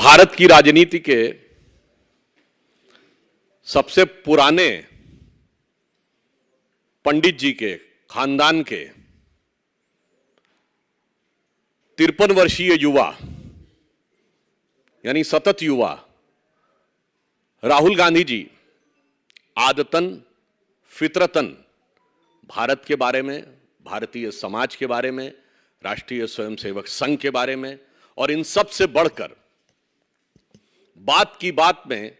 भारत की राजनीति के सबसे पुराने पंडित जी के खानदान के 53 वर्षीय युवा यानी सतत युवा राहुल गांधी जी आदतन फितरतन भारत के बारे में, भारतीय समाज के बारे में, राष्ट्रीय स्वयंसेवक संघ के बारे में और इन सब से बढ़कर बात की बात में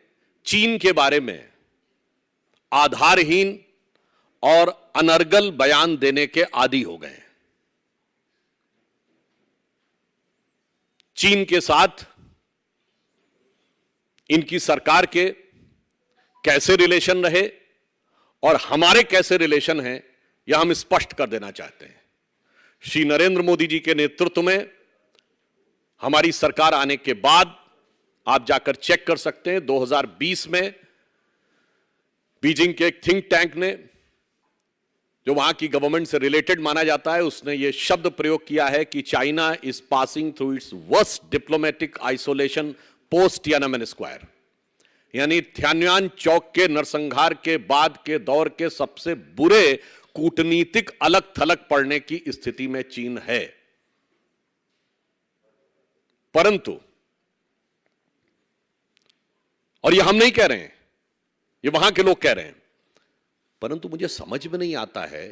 चीन के बारे में आधारहीन और अनर्गल बयान देने के आदी हो गए हैं। चीन के साथ इनकी सरकार के कैसे रिलेशन रहे और हमारे कैसे रिलेशन हैं, यह हम स्पष्ट कर देना चाहते हैं। श्री नरेंद्र मोदी जी के नेतृत्व में हमारी सरकार आने के बाद आप जाकर चेक कर सकते हैं, 2020 में बीजिंग के एक थिंक टैंक ने, जो वहां की गवर्नमेंट से रिलेटेड माना जाता है, उसने यह शब्द प्रयोग किया है कि China is passing through its worst diplomatic isolation post Tiananmen square, यानी तियानमेन चौक के नरसंहार के बाद के दौर के सबसे बुरे कूटनीतिक अलग थलग पड़ने की स्थिति में चीन है। परंतु, और यह हम नहीं कह रहे हैं, ये वहां के लोग कह रहे हैं, परंतु मुझे समझ में नहीं आता है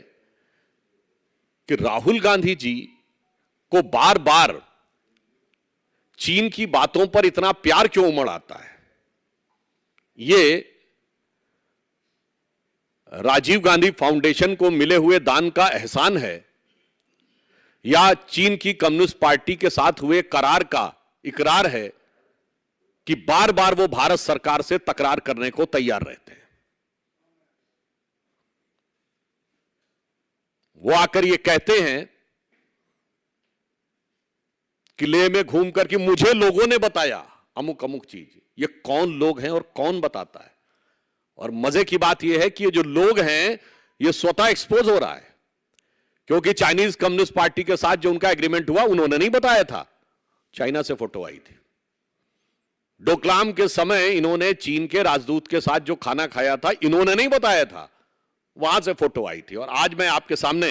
कि राहुल गांधी जी को बार बार चीन की बातों पर इतना प्यार क्यों उमड़ आता है। ये राजीव गांधी फाउंडेशन को मिले हुए दान का एहसान है या चीन की कम्युनिस्ट पार्टी के साथ हुए करार का इकरार है कि बार बार वो भारत सरकार से तकरार करने को तैयार रहते हैं। वो आकर ये कहते हैं कि लेह में घूमकर कि मुझे लोगों ने बताया अमुक अमुक चीज। ये कौन लोग हैं और कौन बताता है? और मजे की बात यह है कि ये जो लोग हैं ये स्वतः एक्सपोज हो रहा है, क्योंकि चाइनीज कम्युनिस्ट पार्टी के साथ जो उनका एग्रीमेंट हुआ उन्होंने नहीं बताया था, चाइना से फोटो आई थी। डोकलाम के समय इन्होंने चीन के राजदूत के साथ जो खाना खाया था इन्होंने नहीं बताया था, वहां से फोटो आई थी। और आज मैं आपके सामने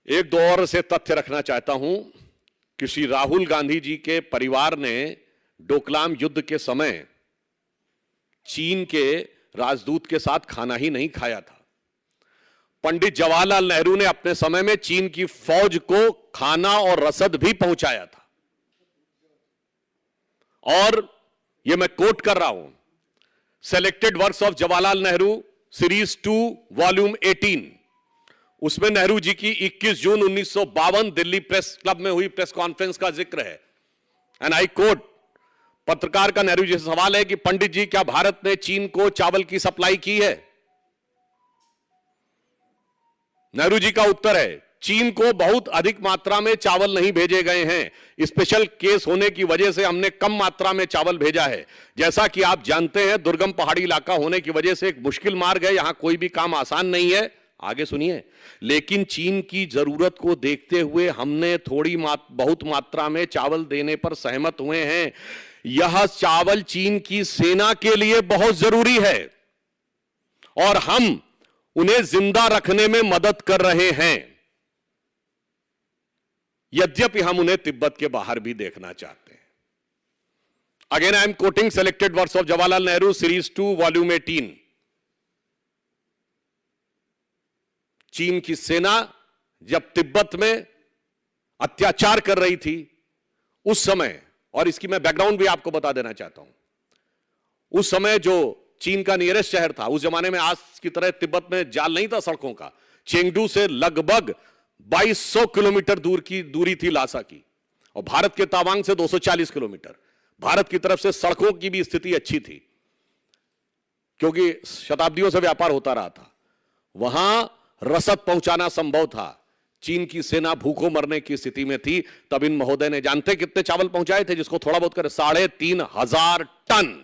एक दो और से तथ्य रखना चाहता हूं कि श्री राहुल गांधी जी के परिवार ने डोकलाम युद्ध के समय चीन के राजदूत के साथ खाना ही नहीं खाया था। पंडित जवाहरलाल नेहरू ने अपने समय में चीन की फौज को खाना और रसद भी पहुंचाया था। और यह मैं कोट कर रहा हूं, selected works of Jawaharlal Nehru series 2 volume 18, उसमें नेहरू जी की 21 जून 1952 दिल्ली प्रेस क्लब में हुई प्रेस कॉन्फ्रेंस का जिक्र है। एंड आई कोट, पत्रकार का नेहरू जी से सवाल है कि पंडित जी, क्या भारत ने चीन को चावल की सप्लाई की है? नेहरू जी का उत्तर है, चीन को बहुत अधिक मात्रा में चावल नहीं भेजे गए हैं। स्पेशल केस होने की वजह से हमने कम मात्रा में चावल भेजा है। जैसा कि आप जानते हैं, दुर्गम पहाड़ी इलाका होने की वजह से एक मुश्किल मार्ग है, यहां कोई भी काम आसान नहीं है। आगे सुनिए, लेकिन चीन की जरूरत को देखते हुए हमने बहुत मात्रा में चावल देने पर सहमत हुए हैं। यह चावल चीन की सेना के लिए बहुत जरूरी है और हम उन्हें जिंदा रखने में मदद कर रहे हैं, यद्यपि हम उन्हें तिब्बत के बाहर भी देखना चाहते हैं। Again I am quoting selected words of Jawaharlal Nehru series 2 volume 18। चीन की सेना जब तिब्बत में अत्याचार कर रही थी उस समय, और इसकी मैं बैकग्राउंड भी आपको बता देना चाहता हूं, उस समय जो चीन का नियरेस्ट शहर था, उस जमाने में आज की तरह तिब्बत में जाल नहीं था सड़कों का। चेंगडू से लगभग 2200 किलोमीटर दूर की दूरी थी लासा की, और भारत के तावांग से 240 किलोमीटर। भारत की तरफ से सड़कों की भी स्थिति अच्छी थी, क्योंकि शताब्दियों से व्यापार होता रहा था। वहां रसद पहुंचाना संभव था। चीन की सेना भूखों मरने की स्थिति में थी। तब इन महोदय ने जानते कितने चावल पहुंचाए थे, जिसको थोड़ा बहुत कर 3,500 टन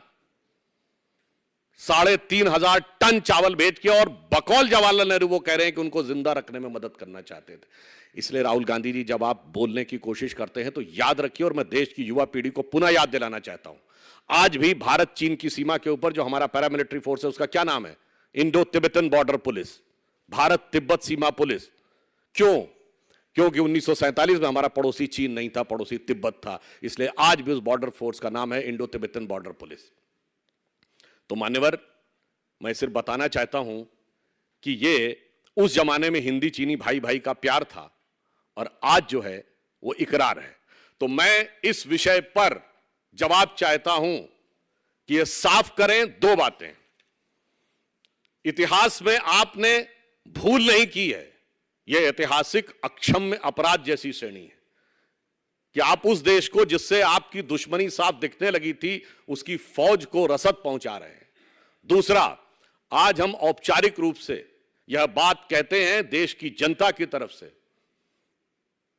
3,500 टन चावल भेज के, और बकौल जवाहरलाल नेहरू वो कह रहे हैं कि उनको जिंदा रखने में मदद करना चाहते थे। इसलिए राहुल गांधी जी, जब आप बोलने की कोशिश करते हैं तो याद रखिए, और मैं देश की युवा पीढ़ी को पुनः याद दिलाना चाहता हूं, आज भी भारत चीन की सीमा के ऊपर जो हमारा पैरामिलिट्री फोर्स है उसका क्या नाम है? Indo Tibetan border police, Bharat Tibet सीमा पुलिस। क्यों? क्योंकि 1947 में हमारा पड़ोसी चीन नहीं था, पड़ोसी तिब्बत था, इसलिए आज भी उस बॉर्डर फोर्स का नाम है इंडो तिब्बतन बॉर्डर पुलिस। तो मान्यवर, मैं सिर्फ बताना चाहता हूं कि ये उस जमाने में हिंदी चीनी भाई भाई का प्यार था और आज जो है वो इकरार है। तो मैं इस विषय पर जवाब चाहता हूं कि ये साफ करें दो बातें। इतिहास में आपने भूल नहीं की है, यह ऐतिहासिक अक्षम्य अपराध जैसी श्रेणी है कि आप उस देश को जिससे आपकी दुश्मनी साफ दिखने लगी थी उसकी फौज को रसद पहुंचा रहे हैं। दूसरा, आज हम औपचारिक रूप से यह बात कहते हैं देश की जनता की तरफ से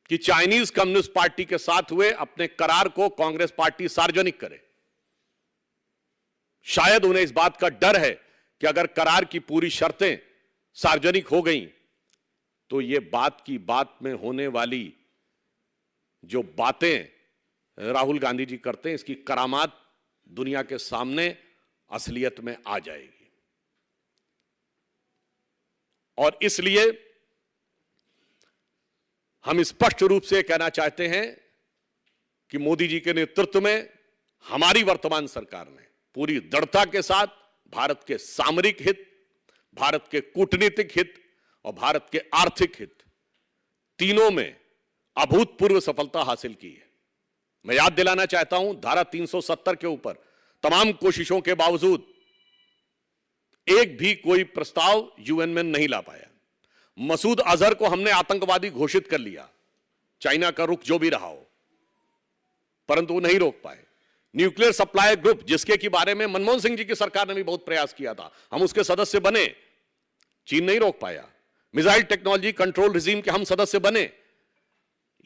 कि चाइनीज कम्युनिस्ट पार्टी के साथ हुए अपने करार को कांग्रेस पार्टी सार्वजनिक करे। शायद उन्हें इस बात का डर है कि अगर करार की पूरी शर्तें सार्वजनिक हो गई तो ये बात की बात में होने वाली जो बातें राहुल गांधी जी करते हैं, इसकी करामात दुनिया के सामने असलियत में आ जाएगी। और इसलिए हम स्पष्ट रूप से कहना चाहते हैं कि मोदी जी के नेतृत्व में हमारी वर्तमान सरकार ने पूरी दृढ़ता के साथ भारत के सामरिक हित, भारत के कूटनीतिक हित और भारत के आर्थिक हित तीनों में अभूतपूर्व सफलता हासिल की है। मैं याद दिलाना चाहता हूं, धारा 370 के ऊपर तमाम कोशिशों के बावजूद एक भी कोई प्रस्ताव यूएन में नहीं ला पाया। मसूद अजहर को हमने आतंकवादी घोषित कर लिया, चाइना का रुख जो भी रहा हो, परंतु वो नहीं रोक पाए। न्यूक्लियर सप्लाई ग्रुप, जिसके के बारे में मनमोहन सिंह जी की सरकार ने भी बहुत प्रयास किया था, हम उसके सदस्य बने, चीन नहीं रोक पाया। मिसाइल टेक्नोलॉजी कंट्रोल रिजीम के हम सदस्य बने।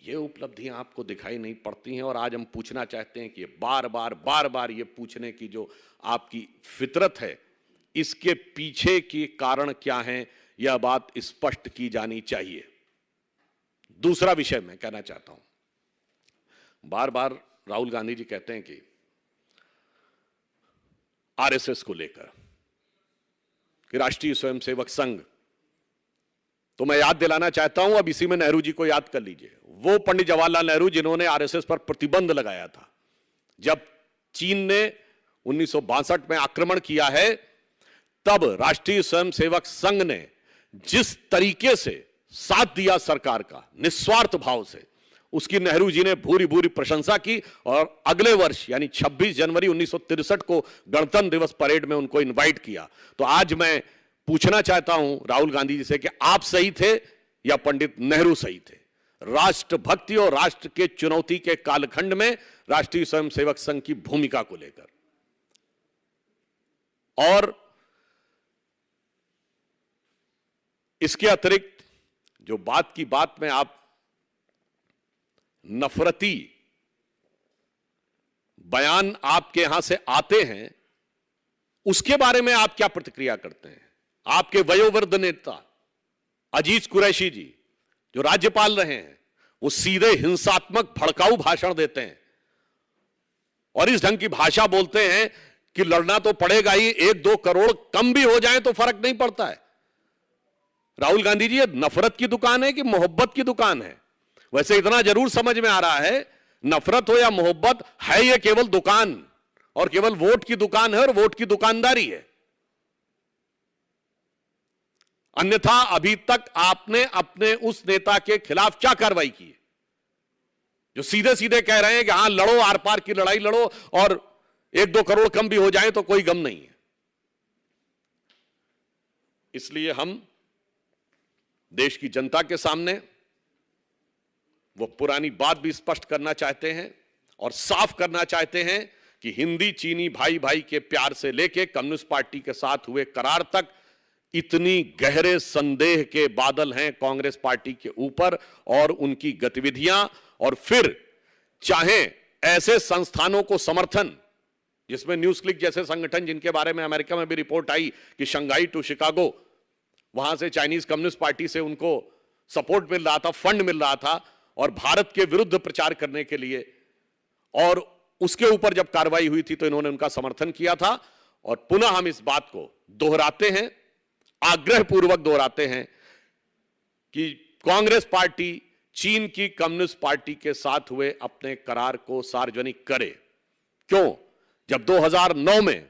ये उपलब्धियां आपको दिखाई नहीं पड़ती हैं और आज हम पूछना चाहते हैं कि बार बार ये पूछने की जो आपकी फितरत है, इसके पीछे के कारण क्या हैं, यह बात स्पष्ट की जानी चाहिए। दूसरा विषय मैं कहना चाहता हूं, बार बार राहुल गांधी जी कहते हैं कि आरएसएस को लेकर कि राष्ट्रीय स्वयंसेवक संघ, तो मैं याद दिलाना चाहता हूं, अब इसी में नेहरू जी को याद कर लीजिए। वो पंडित जवाहरलाल नेहरू जिन्होंने आरएसएस पर प्रतिबंध लगाया था। जब चीन ने 1962 में आक्रमण किया है, तब राष्ट्रीय स्वयंसेवक संघ ने जिस तरीके से साथ दिया सरकार का निस्वार्थ भाव से, उसकी नेहरू जी ने भूरी भूरी प्रशंसा की और अगले वर्ष यानी 26 जनवरी 1963 को गणतंत्र दिवस परेड में उनको इनवाइट किया। तो आज मैं पूछना चाहता हूं राहुल गांधी जी से कि आप सही थे या पंडित नेहरू सही थे? राष्ट्रभक्ति और राष्ट्र के चुनौती के कालखंड में राष्ट्रीय स्वयंसेवक संघ की भूमिका को लेकर। और इसके अतिरिक्त जो बात की बात में आप नफरती बयान आपके यहां से आते हैं, उसके बारे में आप क्या प्रतिक्रिया करते हैं? आपके वयोवृद्ध नेता अजीज कुरैशी जी, जो राज्यपाल रहे हैं, वो सीधे हिंसात्मक भड़काऊ भाषण देते हैं और इस ढंग की भाषा बोलते हैं कि लड़ना तो पड़ेगा ही, 1-2 करोड़ कम भी हो जाए तो फर्क नहीं पड़ता है। राहुल गांधी जी, ये नफरत की दुकान है कि मोहब्बत की दुकान है? वैसे इतना जरूर समझ में आ रहा है, नफरत हो या मोहब्बत, है ये केवल दुकान और केवल वोट की दुकान है और वोट की दुकानदारी है। अन्यथा अभी तक आपने अपने उस नेता के खिलाफ क्या कार्रवाई की है जो सीधे सीधे कह रहे हैं कि हां लड़ो, आर पार की लड़ाई लड़ो और 1-2 करोड़ कम भी हो जाए तो कोई गम नहीं है। इसलिए हम देश की जनता के सामने वो पुरानी बात भी स्पष्ट करना चाहते हैं और साफ करना चाहते हैं कि हिंदी चीनी भाई भाई के प्यार से लेके कम्युनिस्ट पार्टी के साथ हुए करार तक इतनी गहरे संदेह के बादल हैं कांग्रेस पार्टी के ऊपर और उनकी गतिविधियां। और फिर चाहे ऐसे संस्थानों को समर्थन, जिसमें न्यूज क्लिक जैसे संगठन, जिनके बारे में अमेरिका में भी रिपोर्ट आई कि शंघाई टू शिकागो, वहां से चाइनीज कम्युनिस्ट पार्टी से उनको सपोर्ट मिल रहा था, फंड मिल रहा था, और भारत के विरुद्ध प्रचार करने के लिए, और उसके ऊपर जब कार्रवाई हुई थी तो इन्होंने उनका समर्थन किया था। और पुनः हम इस बात को दोहराते हैं, आग्रहपूर्वक दोहराते हैं कि कांग्रेस पार्टी चीन की कम्युनिस्ट पार्टी के साथ हुए अपने करार को सार्वजनिक करे। क्यों? जब 2009 में,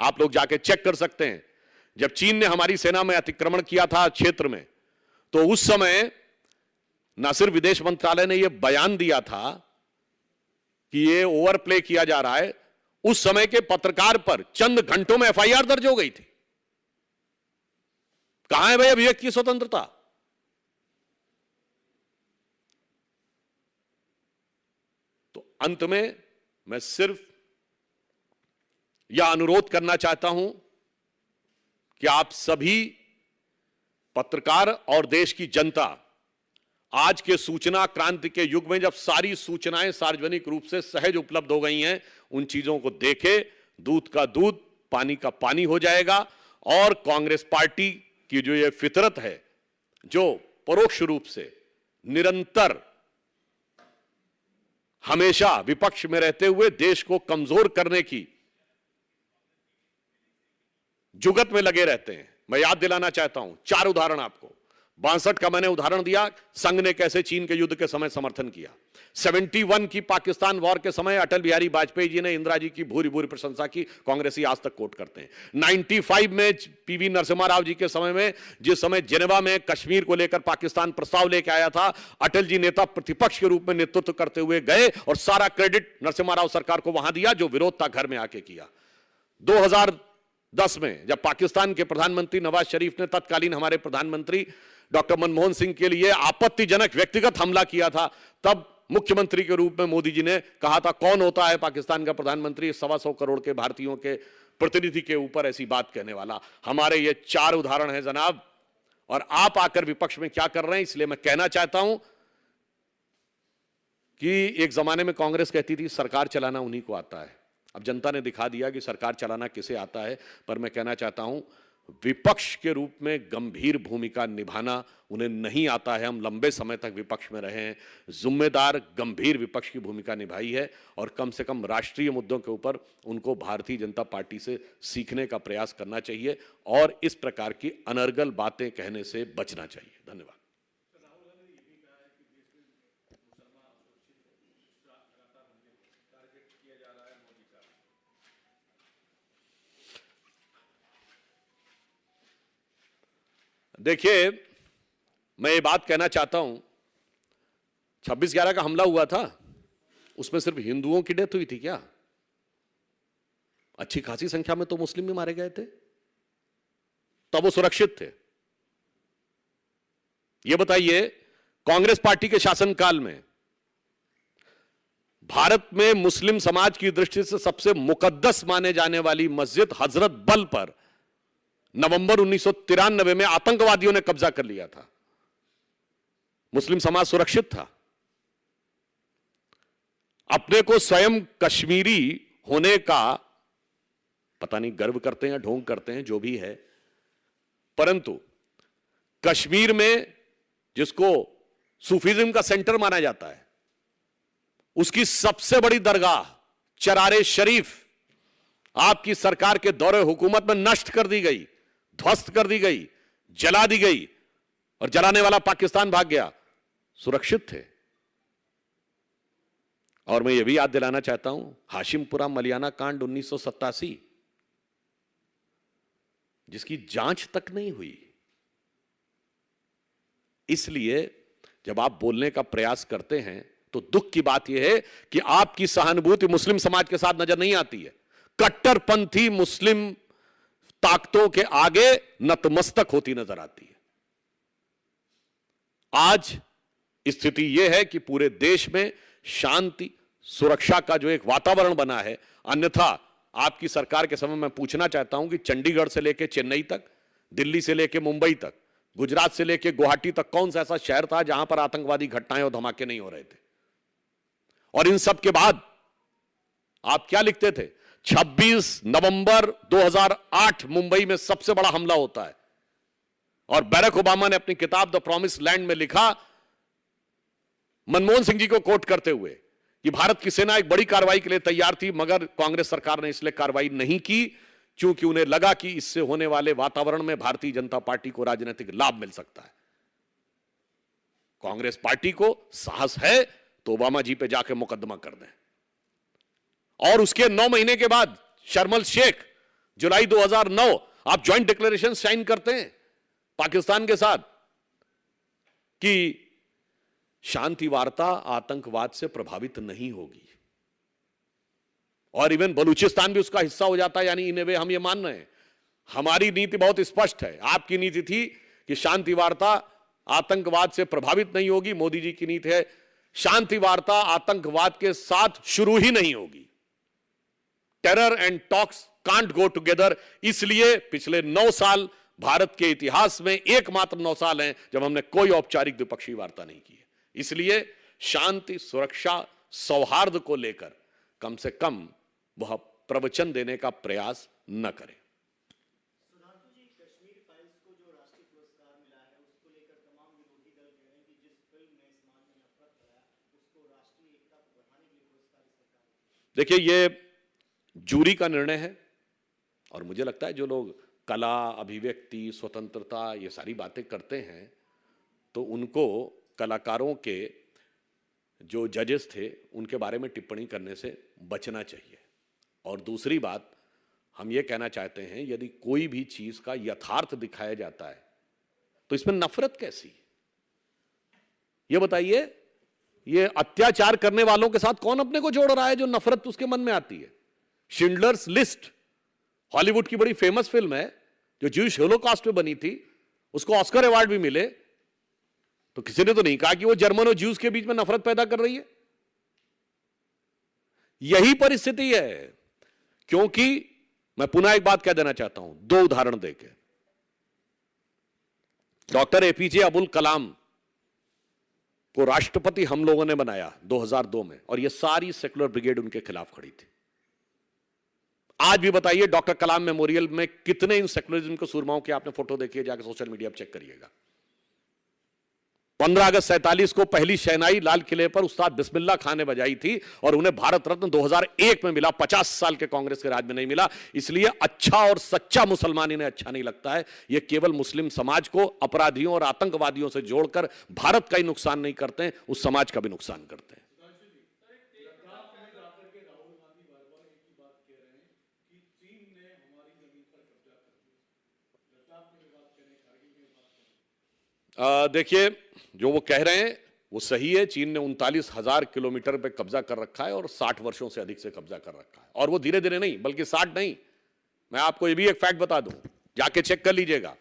आप लोग जाके चेक कर सकते हैं, जब चीन ने हमारी सेना में अतिक्रमण किया था क्षेत्र में, तो उस समय न सिर्फ विदेश मंत्रालय ने यह बयान दिया था कि यह ओवरप्ले किया जा रहा है, उस समय के पत्रकार पर चंद घंटों में एफआईआर दर्ज हो गई थी। कहां है भाई अभिव्यक्ति की स्वतंत्रता? तो अंत में मैं सिर्फ यह अनुरोध करना चाहता हूं कि आप सभी पत्रकार और देश की जनता, आज के सूचना क्रांति के युग में जब सारी सूचनाएं सार्वजनिक रूप से सहज उपलब्ध हो गई हैं, उन चीजों को देखे, दूध का दूध, पानी का पानी हो जाएगा। और कांग्रेस पार्टी की जो ये फितरत है, जो परोक्ष रूप से निरंतर हमेशा विपक्ष में रहते हुए देश को कमजोर करने की जुगत में लगे रहते हैं, मैं याद दिलाना चाहता हूं 4 उदाहरण आपको। 62 का मैंने उदाहरण दिया, संघ ने कैसे चीन के युद्ध के समय समर्थन किया। 71 की पाकिस्तान वॉर के समय अटल बिहारी वाजपेयी जी ने इंदिरा जी की भूरी भूरी प्रशंसा की, कांग्रेसी आज तक कोट करते हैं। 95 में पीवी नरसिम्हा राव जी के समय में, जिस समय जेनेवा में कश्मीर को लेकर पाकिस्तान प्रस्ताव लेकर आया था, अटल जी नेता प्रतिपक्ष के रूप में नेतृत्व करते हुए गए और सारा क्रेडिट नरसिम्हा राव सरकार को वहां दिया, जो विरोध था घर में आके किया। 2010 में जब पाकिस्तान के प्रधानमंत्री नवाज शरीफ ने तत्कालीन हमारे प्रधानमंत्री डॉक्टर मनमोहन सिंह के लिए आपत्तिजनक व्यक्तिगत हमला किया था, तब मुख्यमंत्री के रूप में मोदी जी ने कहा था, कौन होता है पाकिस्तान का प्रधानमंत्री 125 करोड़ के भारतीयों के प्रतिनिधि के ऊपर ऐसी बात कहने वाला। हमारे ये 4 उदाहरण हैं जनाब, और आप आकर विपक्ष में क्या कर रहे हैं। इसलिए मैं कहना चाहता हूं कि एक जमाने में कांग्रेस कहती थी सरकार चलाना उन्हीं को आता है, अब जनता ने दिखा दिया कि सरकार चलाना किसे आता है। पर मैं कहना चाहता हूं, विपक्ष के रूप में गंभीर भूमिका निभाना उन्हें नहीं आता है। हम लंबे समय तक विपक्ष में रहे हैं, जिम्मेदार गंभीर विपक्ष की भूमिका निभाई है, और कम से कम राष्ट्रीय मुद्दों के ऊपर उनको भारतीय जनता पार्टी से सीखने का प्रयास करना चाहिए और इस प्रकार की अनर्गल बातें कहने से बचना चाहिए। धन्यवाद। देखिए, मैं ये बात कहना चाहता हूं, 26/11 का हमला हुआ था, उसमें सिर्फ हिंदुओं की डेथ हुई थी क्या? अच्छी खासी संख्या में तो मुस्लिम भी मारे गए थे, तब वो सुरक्षित थे। ये बताइए, कांग्रेस पार्टी के शासनकाल में भारत में मुस्लिम समाज की दृष्टि से सबसे मुकद्दस माने जाने वाली मस्जिद हजरत बल पर नवंबर 1993 में आतंकवादियों ने कब्जा कर लिया था। मुस्लिम समाज सुरक्षित था। अपने को स्वयं कश्मीरी होने का पता नहीं गर्व करते हैं या ढोंग करते हैं, जो भी है, परंतु कश्मीर में जिसको सूफीज्म का सेंटर माना जाता है, उसकी सबसे बड़ी दरगाह चरारे शरीफ आपकी सरकार के दौरे हुकूमत में नष्ट कर दी गई, ध्वस्त कर दी गई, जला दी गई, और जलाने वाला पाकिस्तान भाग गया। सुरक्षित थे। और मैं यह भी याद दिलाना चाहता हूं, हाशिमपुरा मलियाना कांड 1987, जिसकी जांच तक नहीं हुई। इसलिए जब आप बोलने का प्रयास करते हैं तो दुख की बात यह है कि आपकी सहानुभूति मुस्लिम समाज के साथ नजर नहीं आती है। कट्टरपंथी मुस्लिम ताकतों के आगे नतमस्तक होती नजर आती है। आज स्थिति यह है कि पूरे देश में शांति सुरक्षा का जो एक वातावरण बना है, अन्यथा आपकी सरकार के समय में पूछना चाहता हूं कि चंडीगढ़ से लेकर चेन्नई तक, दिल्ली से लेकर मुंबई तक, गुजरात से लेकर गुवाहाटी तक कौन सा ऐसा शहर था जहां पर आतंकवादी घटनाएं और धमाके नहीं हो रहे थे? और इन सब के बाद आप क्या लिखते थे? 26 नवंबर 2008 मुंबई में सबसे बड़ा हमला होता है। और बैरक ओबामा ने अपनी किताब द प्रॉमिस लैंड में लिखा, मनमोहन सिंह जी को कोट करते हुए, कि भारत की सेना एक बड़ी कार्रवाई के लिए तैयार थी, मगर कांग्रेस सरकार ने इसलिए कार्रवाई नहीं की क्योंकि उन्हें लगा कि इससे होने वाले वातावरण में भारतीय जनता पार्टी को राजनीतिक लाभ मिल सकता है। कांग्रेस पार्टी को साहस है तो ओबामा जी पे जाके मुकदमा कर दें। और उसके 9 महीने के बाद शर्मल शेख, जुलाई 2009, आप ज्वाइंट डिक्लेरेशन साइन करते हैं पाकिस्तान के साथ कि शांति वार्ता आतंकवाद से प्रभावित नहीं होगी, और इवन बलूचिस्तान भी उसका हिस्सा हो जाता है। यानी इन वे हम ये मान रहे हैं, हमारी नीति बहुत स्पष्ट है। आपकी नीति थी कि शांति वार्ता आतंकवाद से प्रभावित नहीं होगी, मोदी जी की नीति है शांति वार्ता आतंकवाद के साथ शुरू ही नहीं होगी। Terror and talks can't go together. इसलिए पिछले 9 साल भारत के इतिहास में एकमात्र 9 साल हैं जब हमने कोई औपचारिक द्विपक्षीय वार्ता नहीं की है। इसलिए शांति, सुरक्षा, सौहार्द को लेकर कम से कम वह प्रवचन देने का प्रयास न करें। कश्मीर फाइल्स को जो राष्ट्रीय पुरस्कार मिला है उसको लेकर तमाम विरोधी दल कह रहे हैं कि जिस फिल्म ने इस मान में नफरत फैलाया उसको राष्ट्रीय एकता को बढ़ाने के लिए पुरस्कार इस सरकार। देखिए, ये जूरी का निर्णय है, और मुझे लगता है जो लोग कला, अभिव्यक्ति, स्वतंत्रता, ये सारी बातें करते हैं, तो उनको कलाकारों के जो जजेस थे उनके बारे में टिप्पणी करने से बचना चाहिए। और दूसरी बात, हम ये कहना चाहते हैं, यदि कोई भी चीज का यथार्थ दिखाया जाता है तो इसमें नफरत कैसी? ये बताइए, ये अत्याचार करने वालों के साथ कौन अपने को जोड़ रहा है जो नफरत उसके मन में आती है? शिंडलर्स लिस्ट हॉलीवुड की बड़ी फेमस फिल्म है जो ज्यूइश होलोकॉस्ट पे बनी थी, उसको ऑस्कर अवार्ड भी मिले, तो किसी ने तो नहीं कहा कि वो जर्मन और ज्यूज के बीच में नफरत पैदा कर रही है। यही परिस्थिति है। क्योंकि मैं पुनः एक बात कह देना चाहता हूं, 2 उदाहरण देके। डॉक्टर एपीजे अब्दुल कलाम को राष्ट्रपति हम लोगों ने बनाया 2002 में, और यह सारी सेकुलर ब्रिगेड उनके खिलाफ खड़ी थी। आज भी बताइए, डॉक्टर कलाम मेमोरियल में कितने इन सेकुलरिज्म के सूरमाओं की आपने फोटो देखी है? जाकर सोशल मीडिया पर चेक करिएगा। 15 अगस्त 47 को पहली शहनाई लाल किले पर उस्ताद बिस्मिल्लाह खान ने बजाई थी, और उन्हें भारत रत्न 2001 में मिला। 50 साल के कांग्रेस के राज में नहीं मिला। इसलिए अच्छा और सच्चा मुसलमान इन्हें अच्छा नहीं लगता है। ये केवल मुस्लिम समाज को अपराधियों और आतंकवादियों से जोड़कर भारत का ही नुकसान नहीं करते हैं, उस समाज का भी नुकसान करते हैं। देखिए, जो वो कह रहे हैं वो सही है। चीन ने 39,000 किलोमीटर पे कब्जा कर रखा है और 60 वर्षों से अधिक से कब्जा कर रखा है, और वो धीरे धीरे नहीं बल्कि 60 नहीं। मैं आपको ये भी एक फैक्ट बता दूं, जाके चेक कर लीजिएगा।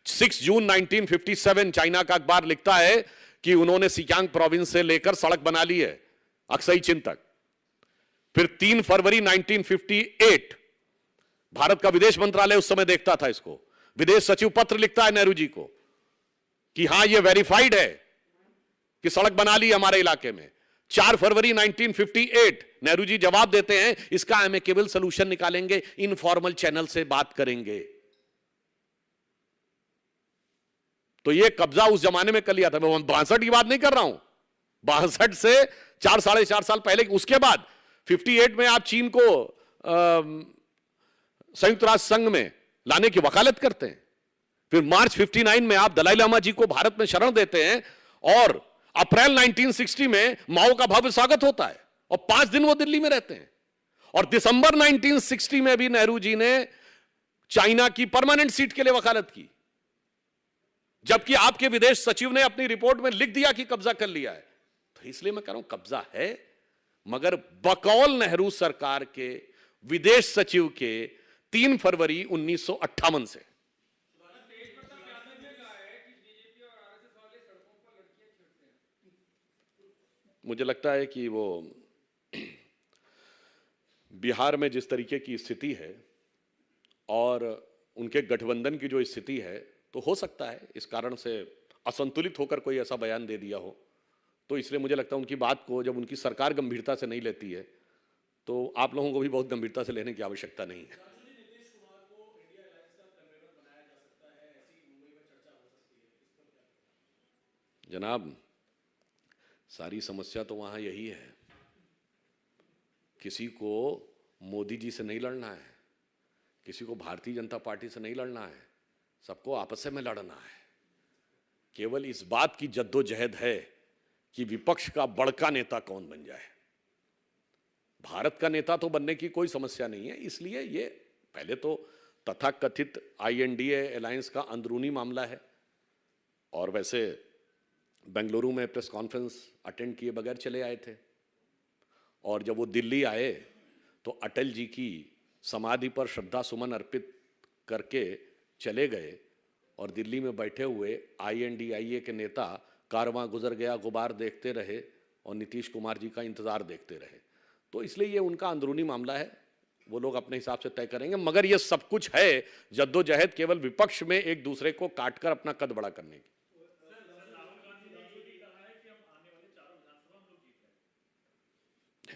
6 जून 1957 चाइना का अखबार लिखता है कि उन्होंने सिकियांग प्रोविंस से लेकर सड़क बना ली है अक्साई चीन तक। फिर 3 फरवरी 1958 भारत का विदेश मंत्रालय उस समय देखता था इसको, विदेश सचिव पत्र लिखता है नेहरू जी को कि हां ये वेरीफाइड है कि सड़क बना ली हमारे इलाके में। 4 फरवरी 1958 नेहरू जी जवाब देते हैं, इसका एमिकेबल सॉल्यूशन निकालेंगे, इनफॉर्मल चैनल से बात करेंगे। तो ये कब्जा उस जमाने में कर लिया था। मैं 62 की बात नहीं कर रहा हूं, 62 से 4 साढ़े 4 साल पहले। उसके बाद 58 में आप चीन को संयुक्त राष्ट्र संघ में लाने की वकालत करते हैं। फिर मार्च 59 में आप दलाई लामा जी को भारत में शरण देते हैं, और अप्रैल 1960 में माओ का भव्य स्वागत होता है, और 5 दिन वो दिल्ली में रहते हैं। और दिसंबर 1960 में भी नेहरू जी ने चाइना की परमानेंट सीट के लिए वकालत की, जबकि आपके विदेश सचिव ने अपनी रिपोर्ट में लिख दिया कि कब्जा कर लिया है। तो इसलिए मैं कह रहा हूं कब्जा है, मगर बकौल नेहरू सरकार के विदेश सचिव के 3 फरवरी 1958 से। मुझे लगता है कि वो बिहार में जिस तरीके की स्थिति है और उनके गठबंधन की जो स्थिति है, तो हो सकता है इस कारण से असंतुलित होकर कोई ऐसा बयान दे दिया हो। तो इसलिए मुझे लगता है उनकी बात को जब उनकी सरकार गंभीरता से नहीं लेती है, तो आप लोगों को भी बहुत गंभीरता से लेने की आवश्यकता नहीं है। जनाब, सारी समस्या तो वहाँ यही है, किसी को मोदी जी से नहीं लड़ना है, किसी को भारतीय जनता पार्टी से नहीं लड़ना है, सबको आपस में लड़ना है। केवल इस बात की जद्दोजहद है कि विपक्ष का बड़का नेता कौन बन जाए। भारत का नेता तो बनने की कोई समस्या नहीं है, इसलिए ये पहले तो तथाकथित INDA अलायंस का अंदरूनी मामला है, और वैसे बेंगलुरु में प्रेस कॉन्फ्रेंस अटेंड किए बगैर चले आए थे, और जब वो दिल्ली आए तो अटल जी की समाधि पर श्रद्धा सुमन अर्पित करके चले गए, और दिल्ली में बैठे हुए INDIA के नेता कारवां गुजर गया गुबार देखते रहे और नीतीश कुमार जी का इंतज़ार देखते रहे। तो इसलिए ये उनका अंदरूनी मामला है, वो लोग अपने हिसाब से तय करेंगे, मगर ये सब कुछ है जद्दोजहद केवल विपक्ष में एक दूसरे को काटकर अपना कद बड़ा करने की।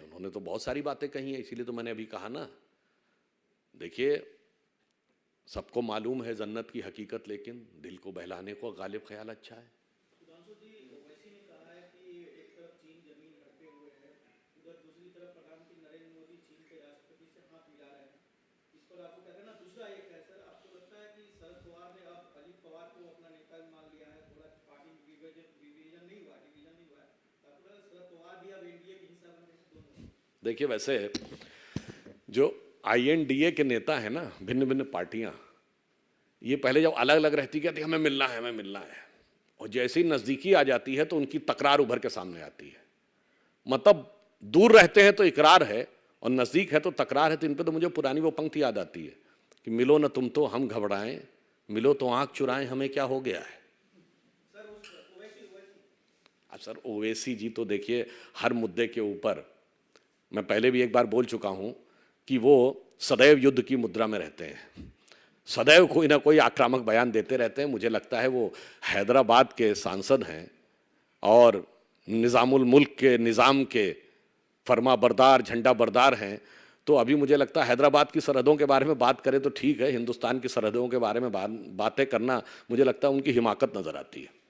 उन्होंने तो बहुत सारी बातें कही हैं, इसीलिए तो मैंने अभी कहा ना। देखिए, सबको मालूम है जन्नत की हकीकत, लेकिन दिल को बहलाने को गालिब ख्याल अच्छा है। सुधांशु जी, ओवैसी ने कहा है कि एक तरफ चीन जमीन हड़पे हुए है, उधर दूसरी तरफ प्रधानमंत्री नरेंद्र मोदी चीन के राष्ट्रपति से हाथ मिला रहे हैं। इस पर आपको क्या कहना? दूसरा एक है सर, आपको लगता है कि शरद पवार ने अब अजित पवार को अपना नेता मान लिया है, थोड़ा पार्टी डिवीजन नहीं हुआ है, आपको लगता है शरद पवार भी अब NDA के हिस्सा बन रहे हैं? देखिए, वैसे जो INDA के नेता है ना, भिन्न भिन्न पार्टियां, ये पहले जब अलग अलग रहती कहती हमें मिलना है, हमें मिलना है, और जैसे ही नज़दीकी आ जाती है तो उनकी तकरार उभर के सामने आती है। मतलब दूर रहते हैं तो इकरार है, और नज़दीक है तो तकरार है। तो इन पर तो मुझे पुरानी वो पंक्ति याद आती है कि मिलो न तुम तो हम घबराएं, मिलो तो आँख चुराएं, हमें क्या हो गया है। अब सर, ओवैसी जी तो देखिए हर मुद्दे के ऊपर, मैं पहले भी एक बार बोल चुका हूँ कि वो सदैव युद्ध की मुद्रा में रहते हैं, सदैव कोई ना कोई आक्रामक बयान देते रहते हैं। मुझे लगता है वो हैदराबाद के सांसद हैं और निज़ामुल मुल्क के निज़ाम के फरमा बरदार, झंडा बरदार हैं। तो अभी मुझे लगता है हैदराबाद की सरहदों के बारे में बात करें तो ठीक है, हिंदुस्तान की सरहदों के बारे में बातें करना मुझे लगता है उनकी हिमाकत नज़र आती है।